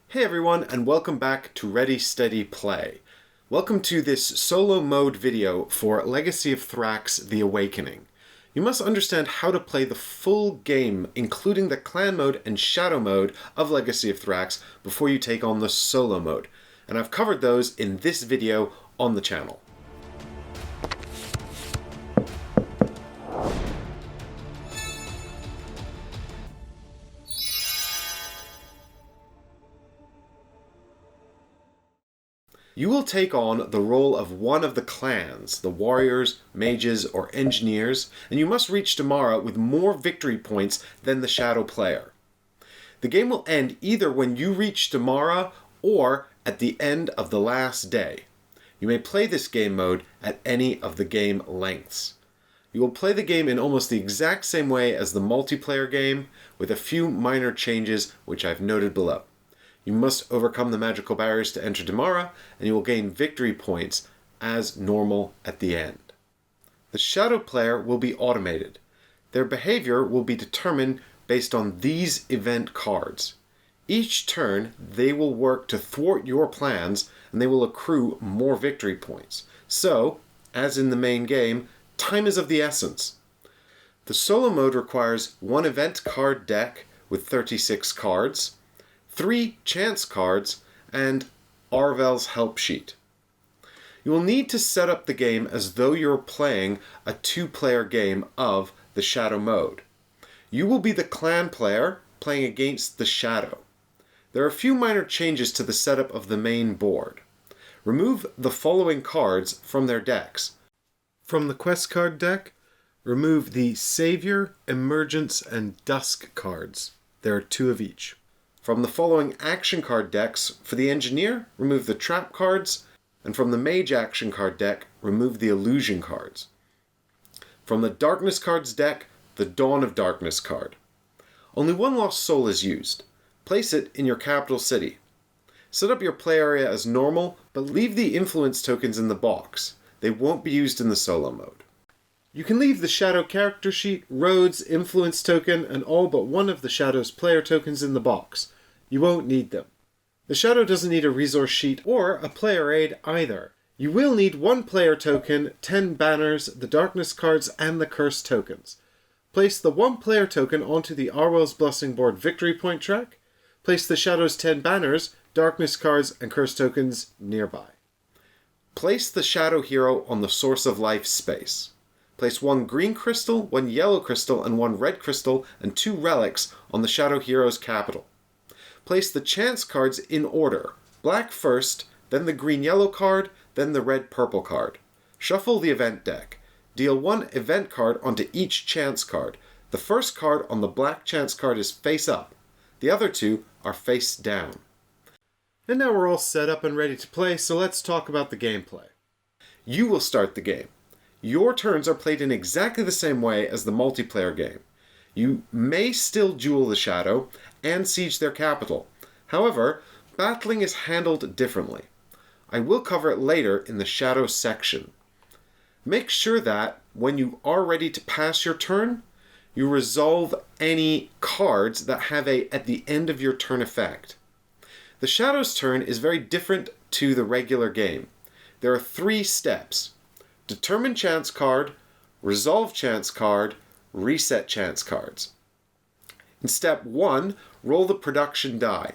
Hey everyone, and welcome back to Ready Steady Play. Welcome to this solo mode video for Legacy of Thracks: The Awakening. You must understand how to play the full game, including the clan mode and shadow mode of Legacy of Thracks, before you take on the solo mode. And I've covered those in this video on the channel. You will take on the role of one of the clans, the warriors, mages, or engineers, and you must reach Damara with more victory points than the shadow player. The game will end either when you reach Damara or at the end of the last day. You may play this game mode at any of the game lengths. You will play the game in almost the exact same way as the multiplayer game, with a few minor changes which I've noted below. You must overcome the magical barriers to enter Damara, and you will gain victory points as normal at the end. The shadow player will be automated. Their behavior will be determined based on these event cards. Each turn, they will work to thwart your plans, and they will accrue more victory points. So, as in the main game, time is of the essence. The solo mode requires one event card deck with 36 cards, 3 chance cards, and Arwell's help sheet. You will need to set up the game as though you're playing a 2-player game of the shadow mode. You will be the clan player playing against the shadow. There are a few minor changes to the setup of the main board. Remove the following cards from their decks. From the quest card deck, remove the Savior, Emergence, and Dusk cards. There are 2 of each. From the following action card decks, for the Engineer, remove the Trap cards, and from the Mage action card deck, remove the Illusion cards. From the Darkness cards deck, the Dawn of Darkness card. Only 1 lost soul is used. Place it in your capital city. Set up your play area as normal, but leave the influence tokens in the box. They won't be used in the solo mode. You can leave the Shadow character sheet, roads, influence token, and all but one of the Shadow's player tokens in the box. You won't need them. The Shadow doesn't need a resource sheet or a player aid either. You will need 1 player token, 10 banners, the Darkness cards, and the Curse tokens. Place the 1 player token onto the Arwell's Blessing board victory point track. Place the Shadow's 10 banners, Darkness cards, and Curse tokens nearby. Place the Shadow hero on the Source of Life space. Place 1 green crystal, 1 yellow crystal, and 1 red crystal, and 2 relics on the Shadow hero's capital. Place the chance cards in order. Black first, then the green-yellow card, then the red-purple card. Shuffle the event deck. Deal 1 event card onto each chance card. The first card on the black chance card is face up. The other 2 are face down. And now we're all set up and ready to play, so let's talk about the gameplay. You will start the game. Your turns are played in exactly the same way as the multiplayer game. You may still duel the Shadow and siege their capital. However, battling is handled differently. I will cover it later in the Shadow section. Make sure that, when you are ready to pass your turn, you resolve any cards that have a at the end of your turn effect. The Shadow's turn is very different to the regular game. There are 3 steps: determine chance card, resolve chance card, reset chance cards. In step 1, roll the production die.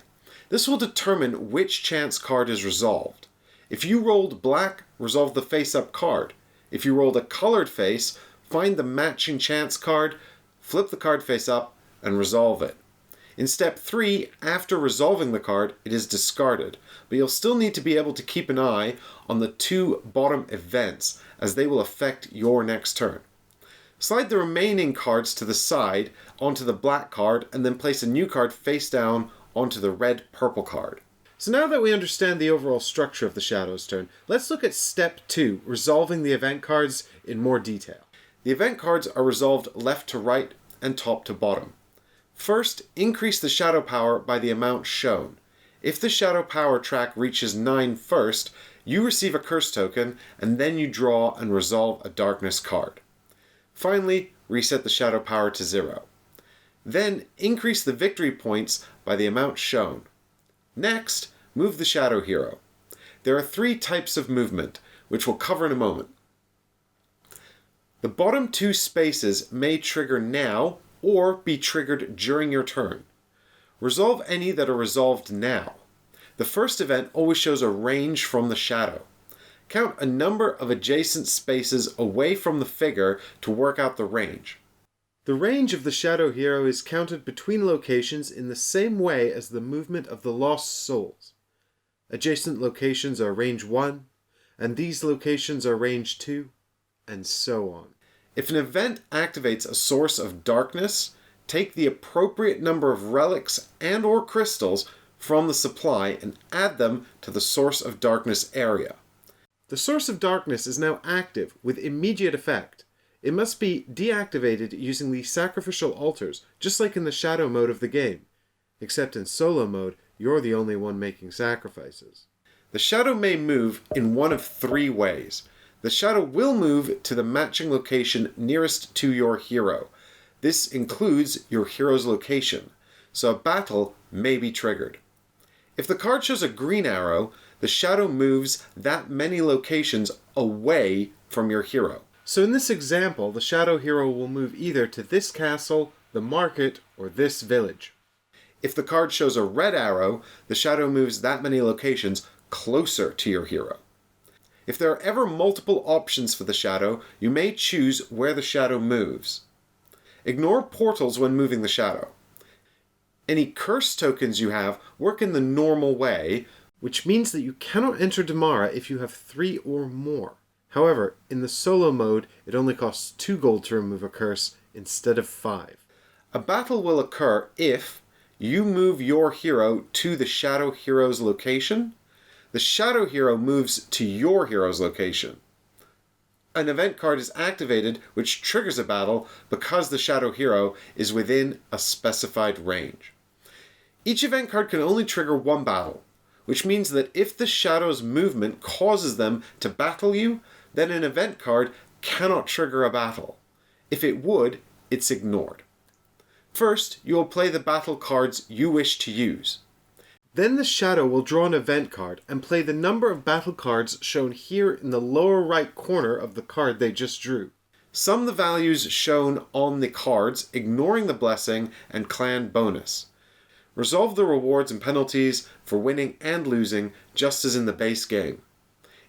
This will determine which chance card is resolved. If you rolled black, resolve the face-up card. If you rolled a colored face, find the matching chance card, flip the card face up, and resolve it. In step 3, after resolving the card, it is discarded, but you'll still need to be able to keep an eye on the 2 bottom events, as they will affect your next turn. Slide the remaining cards to the side onto the black card, and then place a new card face down onto the red-purple card. So now that we understand the overall structure of the Shadow's turn, let's look at step 2, resolving the event cards in more detail. The event cards are resolved left to right and top to bottom. First, increase the Shadow power by the amount shown. If the Shadow power track reaches 9 first, you receive a Curse token, and then you draw and resolve a Darkness card. Finally, reset the Shadow power to 0. Then increase the victory points by the amount shown. Next, move the shadow hero. There are 3 types of movement, which we'll cover in a moment. The bottom 2 spaces may trigger now or be triggered during your turn. Resolve any that are resolved now. The first event always shows a range from the shadow. Count a number of adjacent spaces away from the figure to work out the range. The range of the shadow hero is counted between locations in the same way as the movement of the lost souls. Adjacent locations are range 1, and these locations are range 2, and so on. If an event activates a source of darkness, take the appropriate number of relics and or crystals from the supply and add them to the source of darkness area. The source of darkness is now active with immediate effect. It must be deactivated using the sacrificial altars, just like in the shadow mode of the game. Except in solo mode, you're the only one making sacrifices. The shadow may move in one of 3 ways. The shadow will move to the matching location nearest to your hero. This includes your hero's location, so a battle may be triggered. If the card shows a green arrow, the shadow moves that many locations away from your hero. So in this example, the shadow hero will move either to this castle, the market, or this village. If the card shows a red arrow, the shadow moves that many locations closer to your hero. If there are ever multiple options for the shadow, you may choose where the shadow moves. Ignore portals when moving the shadow. Any curse tokens you have work in the normal way, which means that you cannot enter Damara if you have 3 or more. However, in the solo mode, it only costs 2 gold to remove a curse instead of 5. A battle will occur if you move your hero to the shadow hero's location, the shadow hero moves to your hero's location. An event card is activated which triggers a battle because the shadow hero is within a specified range. Each event card can only trigger 1 battle, which means that if the shadow's movement causes them to battle you, then an event card cannot trigger a battle. If it would, it's ignored. First, you will play the battle cards you wish to use. Then the shadow will draw an event card and play the number of battle cards shown here in the lower right corner of the card they just drew. Sum the values shown on the cards, ignoring the blessing and clan bonus. Resolve the rewards and penalties for winning and losing, just as in the base game.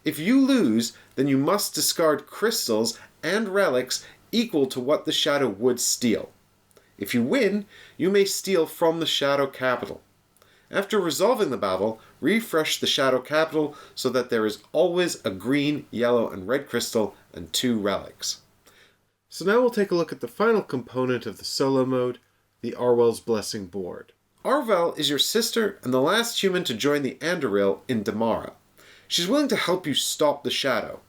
If you lose, then you must discard crystals and relics equal to what the shadow would steal. If you win, you may steal from the shadow capital. After resolving the battle, refresh the shadow capital so that there is always a green, yellow, and red crystal and 2 relics. So now we'll take a look at the final component of the solo mode, the Arwell's Blessing board. Arwell is your sister and the last human to join the Andoril in Damara. She's willing to help you stop the shadow.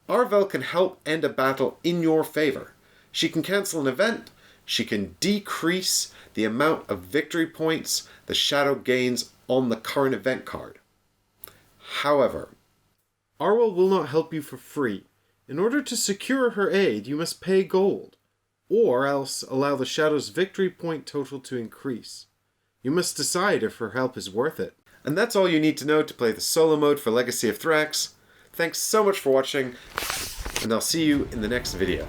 Arwell can help end a battle in your favor. She can cancel an event, she can decrease the amount of victory points the shadow gains on the current event card. However, Arwell will not help you for free. In order to secure her aid, you must pay gold, or else allow the shadow's victory point total to increase. You must decide if her help is worth it. And that's all you need to know to play the solo mode for Legacy of Thracks. Thanks so much for watching, and I'll see you in the next video.